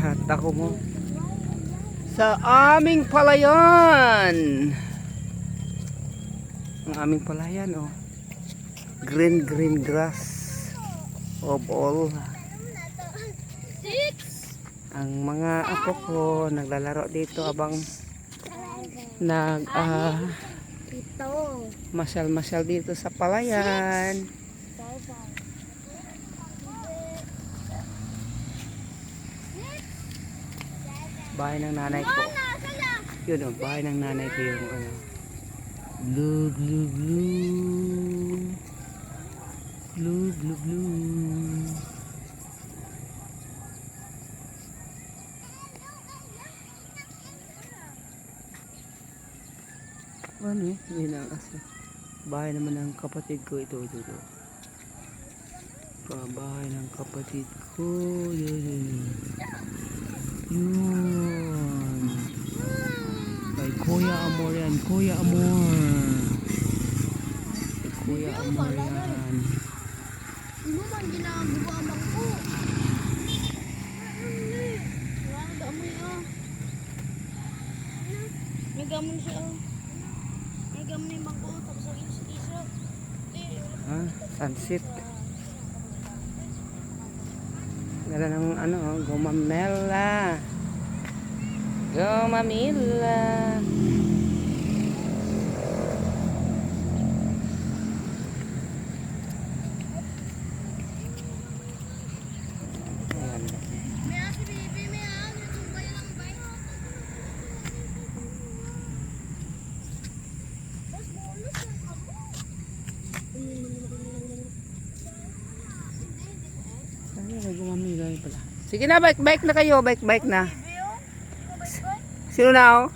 At ako mo sa aming palayan. Ang aming palayan, oh. Green grass of all. Ang mga apo ko naglalaro dito abang masyal dito sa palayan. Bahay ng nanay ko. Yun, oh, bahay ng nanay ko yung ano. Blue. Ano eh? Yun ang asa. Bahay naman ng kapatid ko. Ito. Bahay ng kapatid ko. Yun. Kay Kuya Amor yan. Kuya Amor yan. Ano man ginagawa man ko? Wala amoy ah. May gamon siya ah. May gamon yung bangko tapos ang isa. Sunset. Gala ng ano, gumamela. May asi baby, may ano tumbay lang ba? Bas bonus lang ako. Sige na, bike na kayo. Bike na. Sino na, oh?